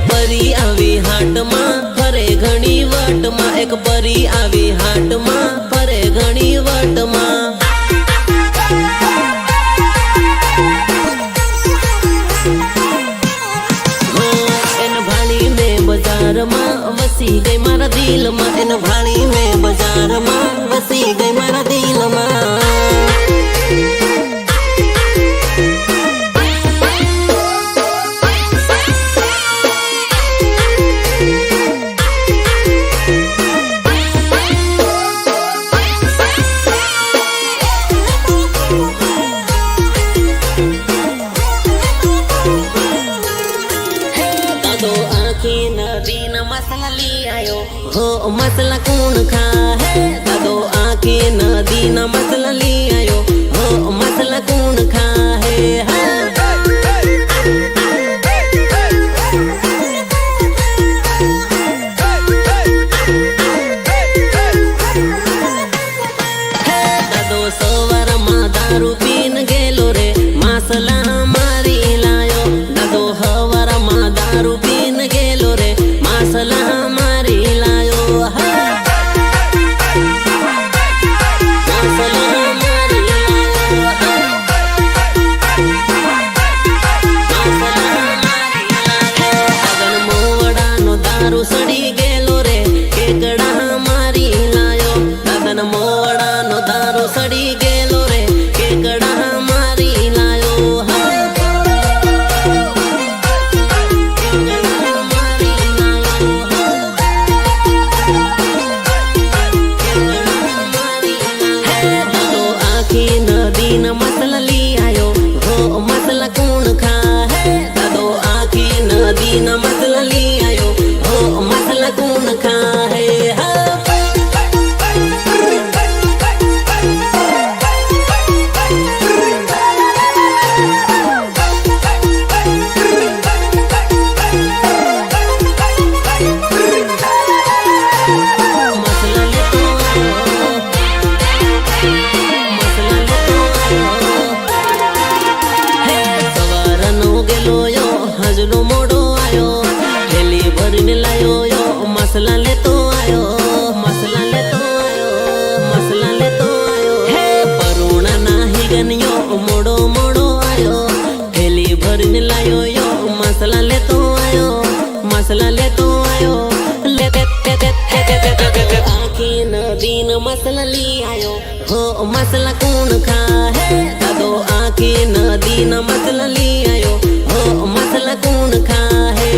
परी आवी हाट में फरे घणी वट में। एक परी आवी हाट में फरे घणी वट में। बाजार में वसी गई मारा दिल में। इन भाड़ी में बाजार में वसी गई मारा दिल में। मसला ले आयो हो मसला कौन खा है। दादो आके नदी ना मसला ले आयो हो मसला कौन खा है। दादो सवार मा दारू पीन गेलो रे मसला मारी लायो। दादो हवार मा दारू पीन गेलो रे मसला मारी लायो। मसला मारी लायो। अगन मोवड़ा नो दारू सड़ी गेलो रे केकड़ा मारी लायो। अगन मोवड़ा नो दारू सड़ी गेलो रे केकड़ा मारी लायो। नदी न मसला ले आयो हो मसला कौन खा है। दादो आके नदी न मसला ले आयो हो मसला कौन खा है। हजरो मोड़ो आयो थैली भरने लायो यो मसला ले तो आयो। मसला ले तो आयो। मसला ले तो आयो हे परुणा नाही गनियो मोड़ो मोड़ो आयो थैली भरने लायो यो मसला ले तो आयो। मसला ले तो आयो ले आखी नदी न मसला ले आयो हो मसला कौन खा है। दादो आखी नदी न मसला ले आयो हो मसला कौन खा है।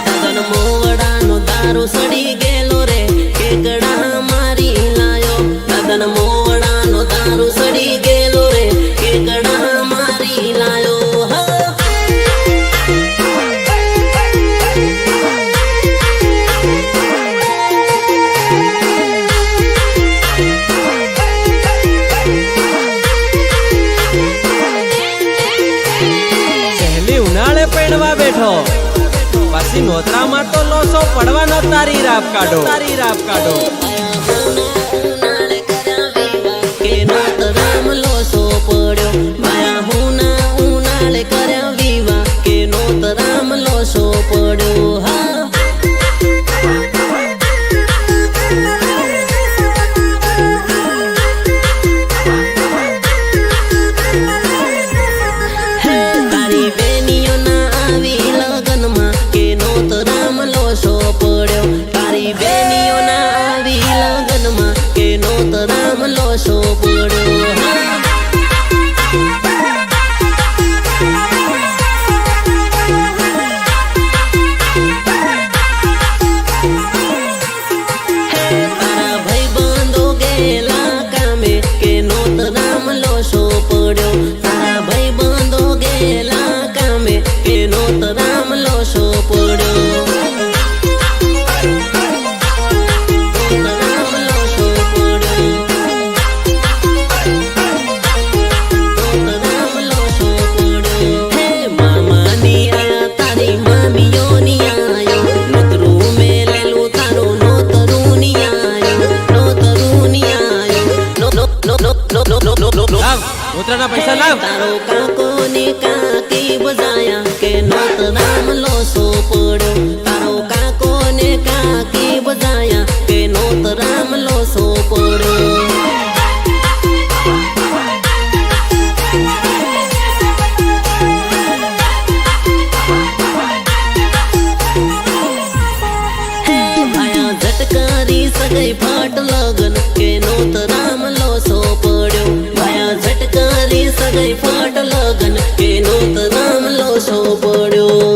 दादन मोवड़ा नो दारू सड़ी गेलो रे केकड़ा मारी लायो। दादन मोवड़ा नो दारू सड़ी गेलो रे केकड़ा मारी लायो। पेड़वा बैठो पासी नोतरा मा तो लोसो पड़वानो तारी राप काढो। तारी राप काढो। के नोतराम लोसो पड़्यो माया हुना उनाळे कर्या विवा के नोतराम लोसो पड़्यो। तारी बेनियो ना आवी लगन में કાકો ને કાકી બજાયા કે નોત રામ લોસો પડ્યો. તારો કાકો ને કાકી બજાયા કે નોત રામ લોસો પડ્યો. સગાઈ ફાટ લગન કે નોત રામ લોસો પડ્યો. ભાયા ઝટકારી સગાઈ ફાટ લગન કે નોત રામ લોસો પડ્યો.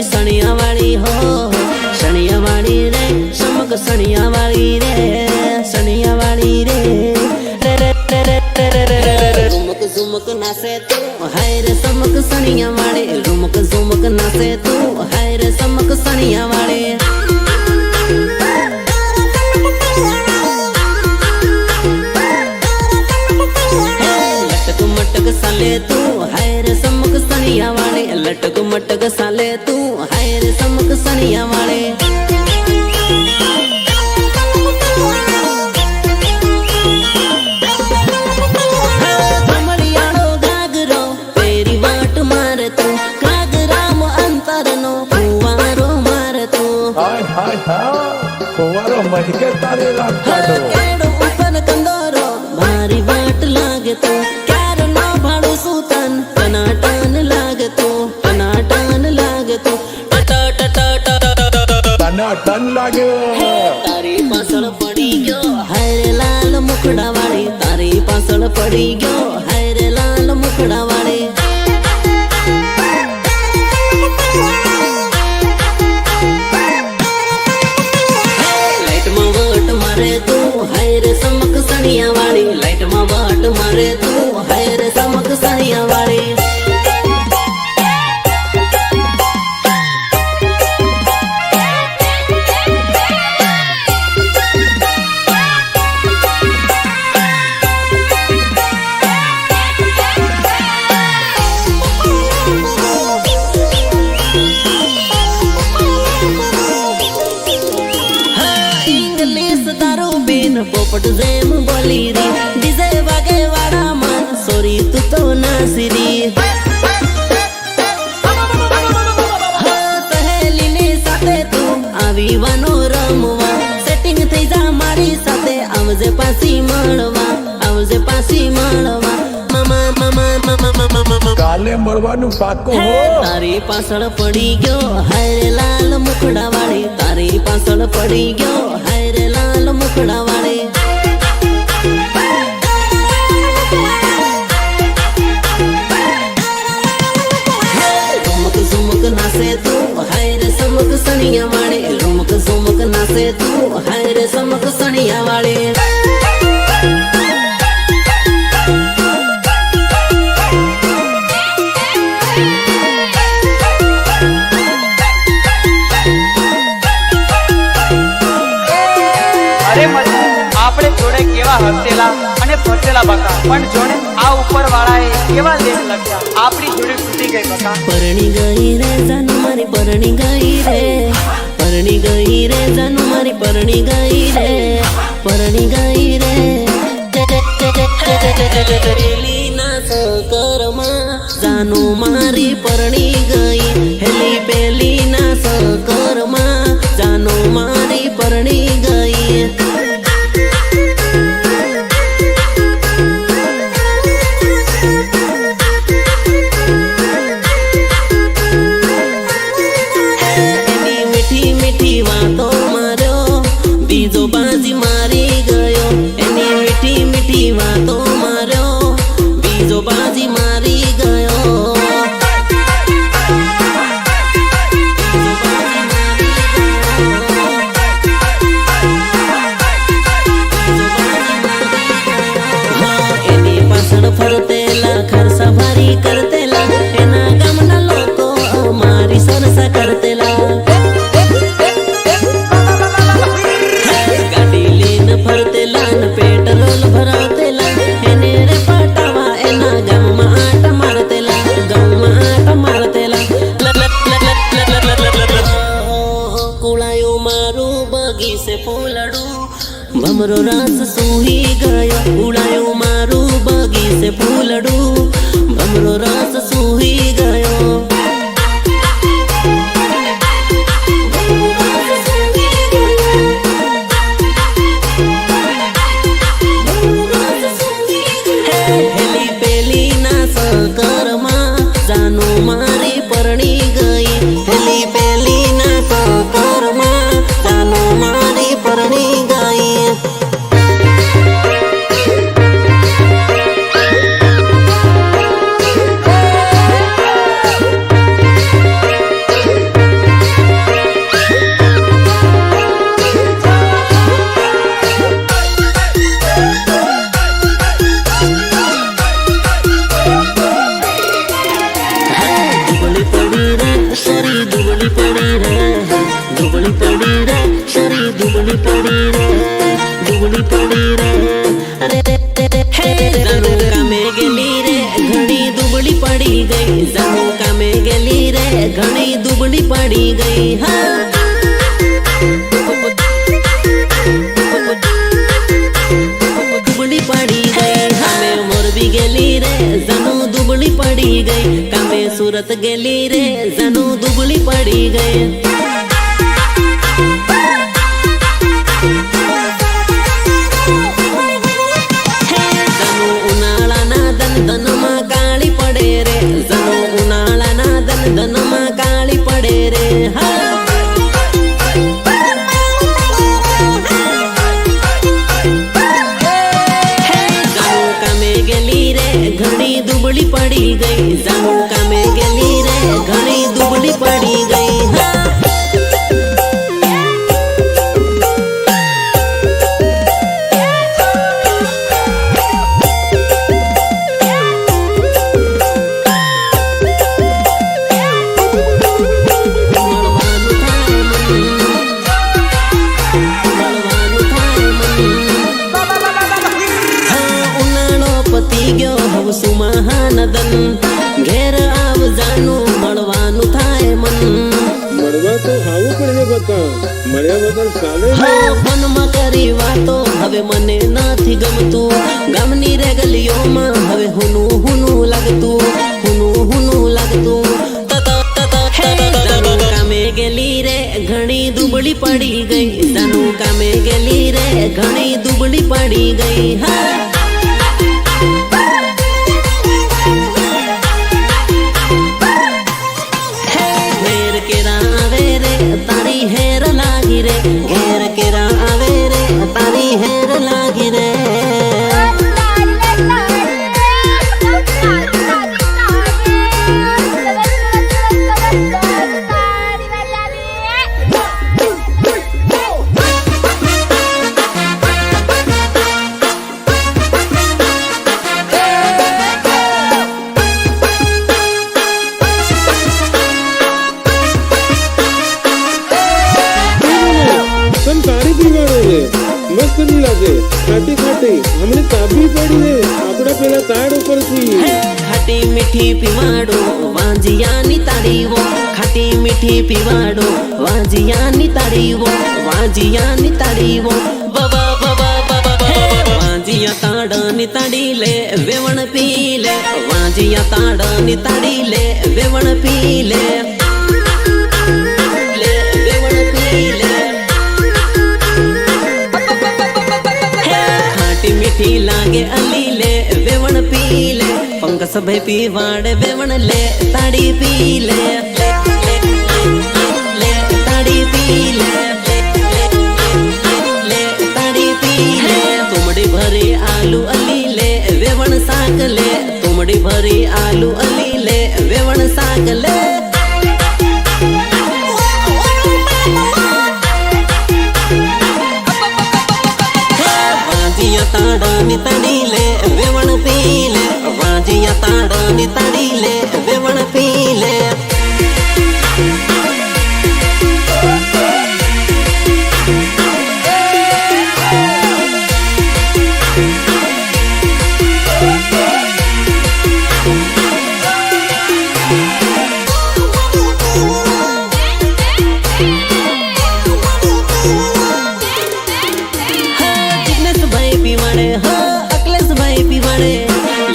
સણિયાવાળી હો સણિયાવાળી રે સમક સણિયાવાળી રે સણિયાવાળી રે ઝુમક ઝુમક નાસે તું હાય રે સમક સણિયાવાળી. ઝુમક ઝુમક નાસે તું હાય રે સમક સણિયાવાળી. લટક મટક સાલે તું હાય રે સમક સણિયાવાળી. લટક મટક સાલે તું હાય રે સમક સણિયાવાળી. કમળિયાળો ઘાઘરો પેરી વાટ મારે તું. ઘાઘરામાં અંતરનો ફુવારો મારે તું. ફુવારો મહેકે તારે રાખવાનો. કેડો ઉપર કંદોરો મારી વાટ લાગે તું. ક્યારે નો ભાડું સુતન ટનાટન લાગે તું. ટનાટન લાગે તું. ટન લાગ્યો. તારી પાછળ પડી ગયો હાય રે લાલ મુખડા વાળી. તારી પાછળ પડી ગયો હાય રે લાલ મુખડા વાળી. લાઈટમાં વટ મારે તું હાય રે સમક સણિયા વાળી. લાઈટમાં વટ મારે તું હાય રે સમક સણિયા વાળી. પોપટ જેમ બોલી રી ડીજે વાગે વાળા મન સોરી તું તો નાસરી. સહેલીની સાથે તું આવી વાનો રમવા. સેટિંગ થઈ જા મારી સાથે આવજે પાછી મળવા. આવજે પાછી મળવા. મામા મામા મામા મામા કાલે મળવાનું પાકો હો. તારી પાછળ પડી ગયો હાય રે લાલ મુખડા વાળી. તારી પાછળ પડી ગયો હાય રે લાલ મુખડા વાળી. ઝુમક ઝુમક નાસે તું હાય રે સમક સણિયા વાળી. ઝુમક ઝુમક નાસે તું હાય રે સમક સણિયા વાળી. આપણે જોડે કેવા હસેલા અને ફસેલા બકા, પણ જોડે આ ઉપર વાળાએ કેવા લેખ લખ્યા. આપણી જોડે તૂટી ગઈ બકા. પરણી ગઈ રે જાનુ મારી પરણી ગઈ રે. પરણી ગઈ રે જાનુ મારી પરણી ગઈ રે. પરણી ગઈ રે. પેલી ના સકરમાં જાનુ મારી પરણી ગઈ. હેલી પેલી ના સકરમાં જાનુ મારી પરણી ગઈ. ફરતેલા ખર્ચા ભારી કરતેલા. એના ગામના લોકો અમારી સરસા કરતા. પડી ગઈ હા દુબળી પડી ગઈ અમે મોરબી ગેલી રે જાનું દુબળી પડી ગઈ કામે સુરત ગેલી રે જાનું દુબળી પડી ગઈ ધનમાં કાળી પડે રે જાનું ઉનાળાના ધનમાં કાળી પડે રે હા ઘણી દુબળી પડી ગઈ જાનું કામે ગેલી રે ઘણી દુબળી પડી ગઈ હા સુમહાનદન ઘેર આવ જાનું મળવાનું થાય મન મળવા તો આવું પડે બકા મળ્યા વગર ચાલે હા મનમાં કરી વાતો હવે મને નથી ગમતું ગામની રે ગલીઓમાં હવે હુનું હુનું લાગતું જાનું કામે ગેલી રે ઘણી દુબળી પડી ગઈ જાનું કામે ગેલી રે ઘણી દુબળી પડી ગઈ હા તારી હેર લાગી રે ઘેર કેરા આવે રે તારી હેર લાગી રે મસ્ત નહીં લાગે ખાટી ખાટી હમણે તાબી પડી હે આપડા પેલા તાડ ઉપરથી ખાટી મીઠી પીવાડો વાંજિયાની તાળીઓ ખાટી મીઠી પીવાડો વાંજિયાની તાળીઓ બાબા વાંજિયા તાડની તાળી લે વેવણ પી લે વાંજિયા તાડની તાળી લે વેવણ પી લે मीठी लागे अली ले वेवण पी ले पंकस भाई पीवाड़े वेवण ले ताड़ी पी ले ताड़ी पी ले ताड़ी पी ले तुमड़ी भरी आलू अली ले वेवण साग ले तुमड़ी भरी आलू अली ले वेवण साग ले ताड़नी तड़ी ले वेवण पी ले वाजिया ताड़नी तड़ी ले वेवण पी ले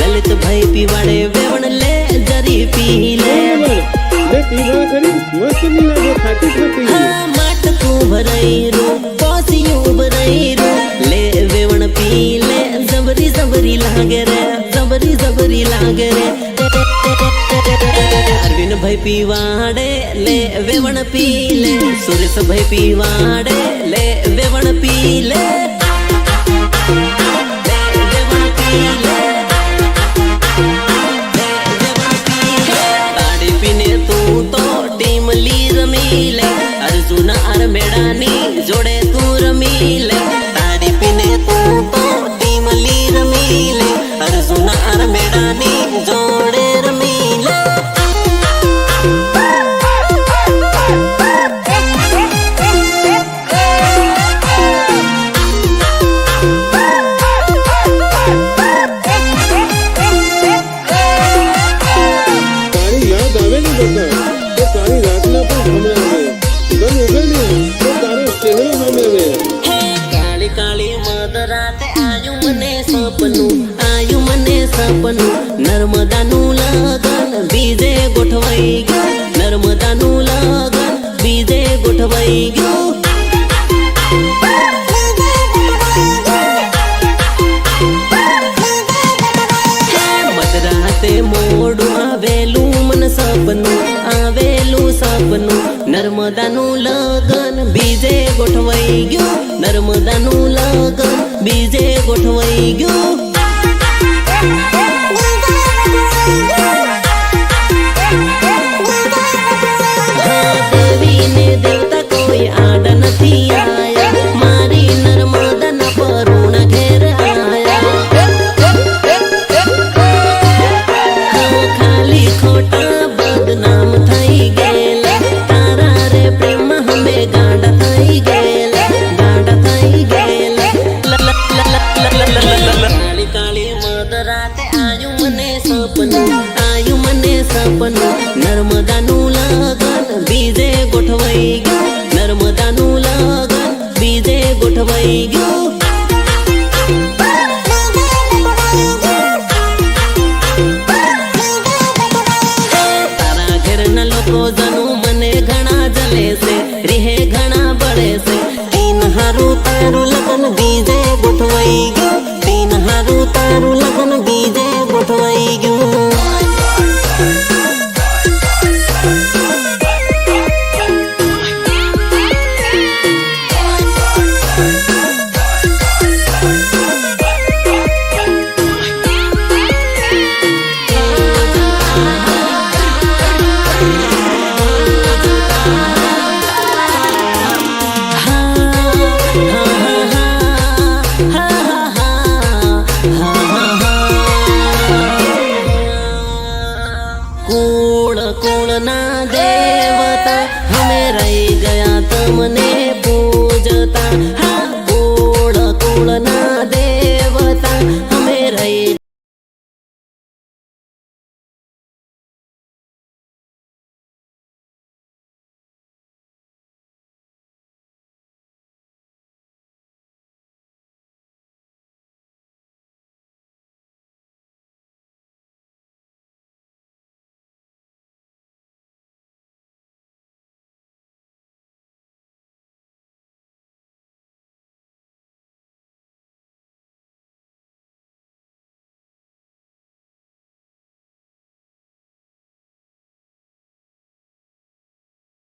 ललित भाई पीवाड़े वेवण ले जरी पी ले પીવા કરી મસ્ત નહીં લાગે ખાટી ખાટી હા માટકું ભરાઈ પોસિયું ભરાઈ લે વેવણ પી લે જબરી જબરી લાગે રે અરવિંદ ભાઈ પીવાડે લે વેવણ પી લે સુરેશ ભાઈ પીવાડે લે વેવણ પી લે अर्जुन अर मेडानी जोड़े तू रमी ले ताड़ी पीने तू तो टीम ली रमी ले अर्जुन अर मेडानी जोड़े रमी ले તારી યાદ આવે ને બતા તો તારી રાતના પણ હમણાં સપનું નર્મદાનું લગન બીજે ગોઠવાઈ ગયું નર્મદાનું લગન બીજે ગોઠવાઈ ગયું મધરાતે મોડું આવેલું મન સપનું નર્મદાનું લગન બીજે ગોઠવાઈ ગયું નર્મદાનું લગન બીજે ગોઠવાઈ ગયું દેવી ને દેવતા કોઈ આડ નથી આયા મારી નર્મદાના પરુણા ઘેર આયા ખાલી ખોટા બદનામ થઈ ગયેલા તારા રે પ્રેમ હમે ગાંડા થઈ ગયેલા કાળી કાળી મધ રાતે આયું મને સપનું